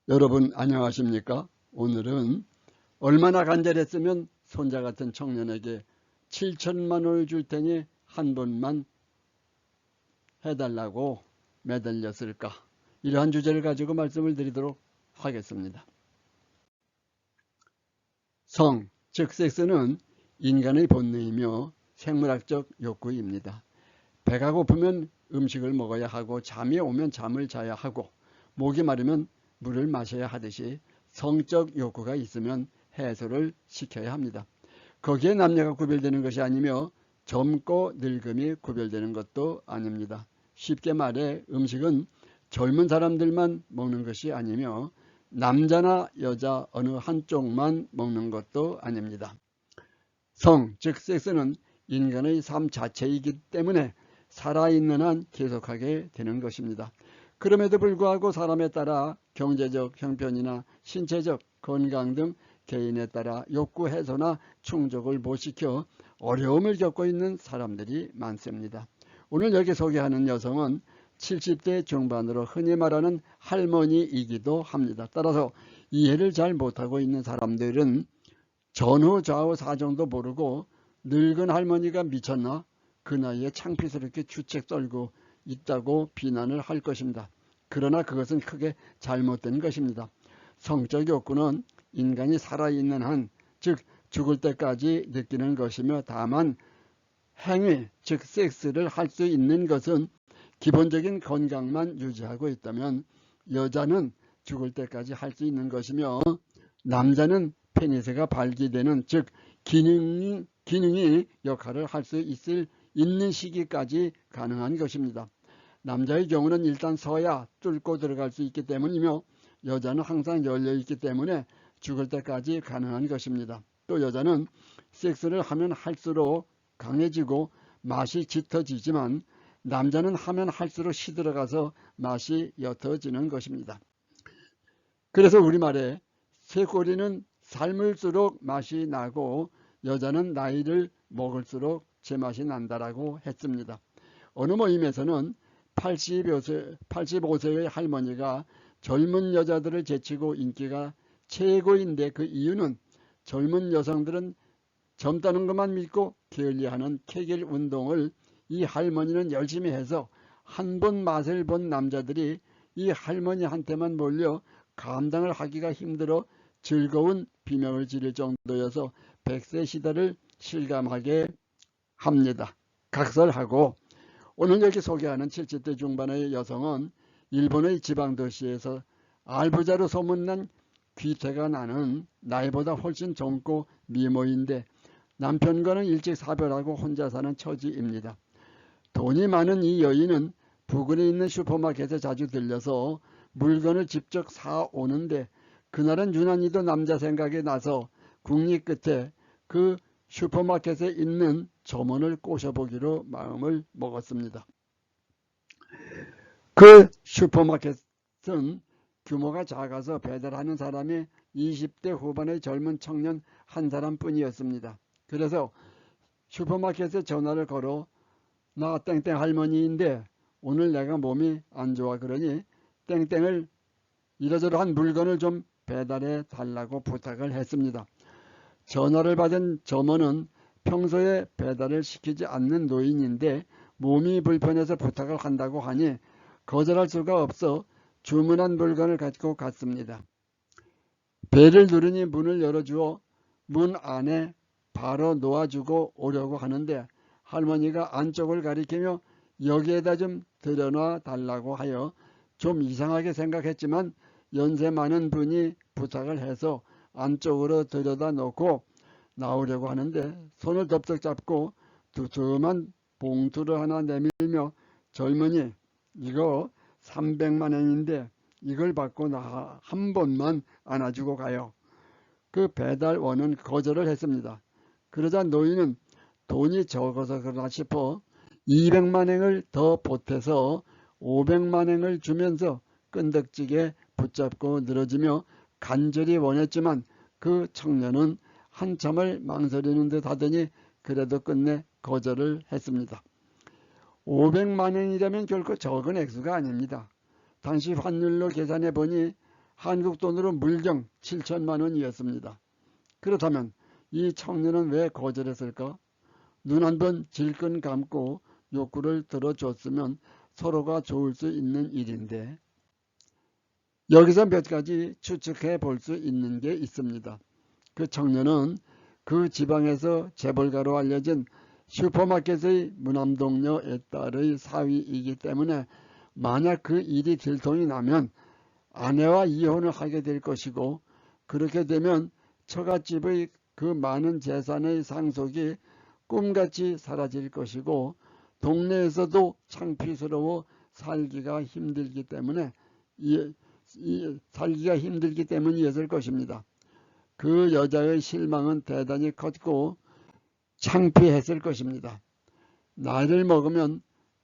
여러분 안녕하십니까? 오늘은 얼마나 간절했으면 손자 같은 청년에게 7천만 원을 줄 테니 한 번만 해달라고 매달렸을까? 이러한 주제를 가지고 말씀을 드리도록 하겠습니다. 성, 즉 섹스는 인간의 본능이며 생물학적 욕구입니다. 배가 고프면 음식을 먹어야 하고 잠이 오면 잠을 자야 하고 목이 마르면 물을 마셔야 하듯이 성적 욕구가 있으면 해소를 시켜야 합니다. 거기에 남녀가 구별되는 것이 아니며 젊고 늙음이 구별되는 것도 아닙니다. 쉽게 말해 음식은 젊은 사람들만 먹는 것이 아니며 남자나 여자 어느 한쪽만 먹는 것도 아닙니다. 성, 즉 섹스는 인간의 삶 자체이기 때문에 살아있는 한 계속하게 되는 것입니다. 그럼에도 불구하고 사람에 따라 경제적 형편이나 신체적 건강 등 개인에 따라 욕구 해소나 충족을 못 시켜 어려움을 겪고 있는 사람들이 많습니다. 오늘 여기 소개하는 여성은 70대 중반으로 흔히 말하는 할머니이기도 합니다. 따라서 이해를 잘 못하고 있는 사람들은 전후 좌우 사정도 모르고 늙은 할머니가 미쳤나? 그 나이에 창피스럽게 주책 떨고 있다고 비난을 할 것입니다. 그러나 그것은 크게 잘못된 것입니다. 성적 욕구는 인간이 살아있는 한, 즉 죽을 때까지 느끼는 것이며 다만 행위, 즉 섹스를 할 수 있는 것은 기본적인 건강만 유지하고 있다면 여자는 죽을 때까지 할 수 있는 것이며 남자는 페니스가 발기되는 즉 기능이 역할을 할 수 있는 시기까지 가능한 것입니다. 남자의 경우는 일단 서야 뚫고 들어갈 수 있기 때문이며 여자는 항상 열려있기 때문에 죽을 때까지 가능한 것입니다. 또 여자는 섹스를 하면 할수록 강해지고 맛이 짙어지지만 남자는 하면 할수록 시들어가서 맛이 옅어지는 것입니다. 그래서 우리말에 쇠꼬리는 삶을수록 맛이 나고 여자는 나이를 먹을수록 제맛이 난다라고 했습니다. 어느 모임에서는 85세의 할머니가 젊은 여자들을 제치고 인기가 최고인데 그 이유는 젊은 여성들은 젊다는 것만 믿고 게을리하는 케겔 운동을 이 할머니는 열심히 해서 한 번 맛을 본 남자들이 이 할머니한테만 몰려 감당을 하기가 힘들어 즐거운 비명을 지를 정도여서 100세 시대를 실감하게 합니다. 각설하고 오늘 여기 소개하는 70대 중반의 여성은 일본의 지방도시에서 알부자로 소문난 귀태가 나는 나이보다 훨씬 젊고 미모인데 남편과는 일찍 사별하고 혼자 사는 처지입니다. 돈이 많은 이 여인은 부근에 있는 슈퍼마켓에 자주 들려서 물건을 직접 사오는데 그날은 유난히도 남자 생각이 나서 국리 끝에 그 슈퍼마켓에 있는 점원을 꼬셔보기로 마음을 먹었습니다. 그 슈퍼마켓은 규모가 작아서 배달하는 사람이 20대 후반의 젊은 청년 한 사람뿐이었습니다. 그래서 슈퍼마켓에 전화를 걸어 나 땡땡 할머니인데 오늘 내가 몸이 안 좋아 그러니 땡땡을 이러저러한 물건을 좀 배달해 달라고 부탁을 했습니다. 전화를 받은 점원은 평소에 배달을 시키지 않는 노인인데 몸이 불편해서 부탁을 한다고 하니 거절할 수가 없어 주문한 물건을 가지고 갔습니다. 배를 누르니 문을 열어주어 문 안에 바로 놓아주고 오려고 하는데 할머니가 안쪽을 가리키며 여기에다 좀 들여놔 달라고 하여 좀 이상하게 생각했지만 연세 많은 분이 부탁을 해서 안쪽으로 들여다 놓고 나오려고 하는데 손을 덥석 잡고 두툼한 봉투를 하나 내밀며 젊은이 이거 300만 원인데 이걸 받고 나 한 번만 안아주고 가요. 그 배달원은 거절을 했습니다. 그러자 노인은 돈이 적어서 그러나 싶어 200만 원을 더 보태서 500만 원을 주면서 끈덕지게 붙잡고 늘어지며 간절히 원했지만 그 청년은 한참을 망설이는 듯 하더니 그래도 끝내 거절을 했습니다. 500만 원이라면 결코 적은 액수가 아닙니다. 당시 환율로 계산해 보니 한국 돈으로 물경 7천만 원이었습니다. 그렇다면 이 청년은 왜 거절했을까? 눈 한 번 질끈 감고 욕구를 들어줬으면 서로가 좋을 수 있는 일인데, 여기서 몇 가지 추측해 볼 수 있는 게 있습니다. 그 청년은 그 지방에서 재벌가로 알려진 슈퍼마켓의 무남동녀의 딸의 사위이기 때문에 만약 그 일이 들통이 나면 아내와 이혼을 하게 될 것이고, 그렇게 되면 처갓집의 그 많은 재산의 상속이 꿈같이 사라질 것이고, 동네에서도 창피스러워 살기가 힘들기 때문이었을 것입니다. 그 여자의 실망은 대단히 컸고 창피했을 것입니다. 나이를 먹으면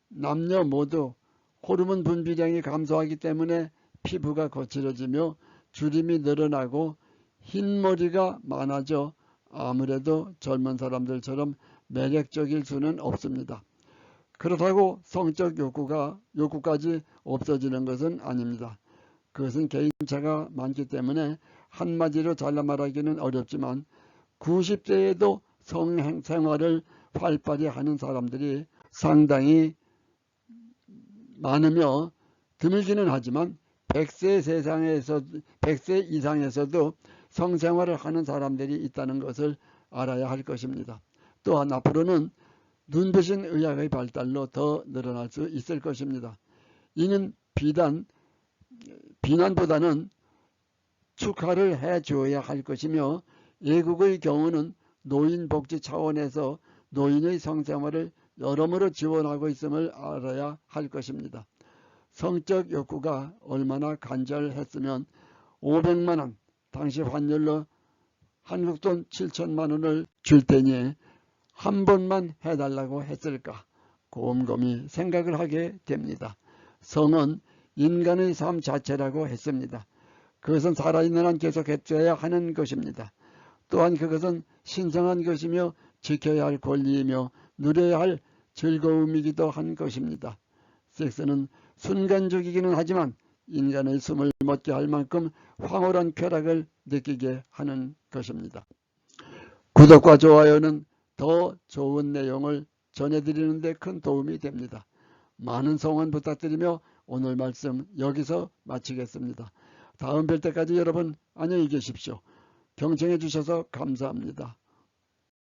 남녀 모두 호르몬 분비량이 감소하기 때문에 피부가 거칠어지며 주름이 늘어나고 흰머리가 많아져 아무래도 젊은 사람들처럼 매력적일 수는 없습니다. 그렇다고 성적 욕구까지 없어지는 것은 아닙니다. 그것은 개인차가 많기 때문에 한마디로 잘라 말하기는 어렵지만 90세에도 성생활을 활발히 하는 사람들이 상당히 많으며 드물기는 하지만 100세 이상에서도 성생활을 하는 사람들이 있다는 것을 알아야 할 것입니다. 또한 앞으로는 눈부신 의학의 발달로 더 늘어날 수 있을 것입니다. 이는 비난보다는 축하를 해줘야 할 것이며, 외국의 경우는 노인복지 차원에서 노인의 성생활을 여러모로 지원하고 있음을 알아야 할 것입니다. 성적 욕구가 얼마나 간절했으면 500만 원, 당시 환율로 한국돈 7천만 원을 줄 테니 한 번만 해달라고 했을까? 곰곰이 생각을 하게 됩니다. 성은 인간의 삶 자체라고 했습니다. 그것은 살아있는 한 계속 해줘야 하는 것입니다. 또한 그것은 신성한 것이며 지켜야 할 권리이며 누려야 할 즐거움이기도 한 것입니다. 섹스는 순간적이기는 하지만 인간의 숨을 멎게 할 만큼 황홀한 쾌락을 느끼게 하는 것입니다. 구독과 좋아요는 더 좋은 내용을 전해드리는 데 큰 도움이 됩니다. 많은 성원 부탁드리며 오늘 말씀 여기서 마치겠습니다. 다음 뵐 때까지 여러분 안녕히 계십시오. 경청해 주셔서 감사합니다.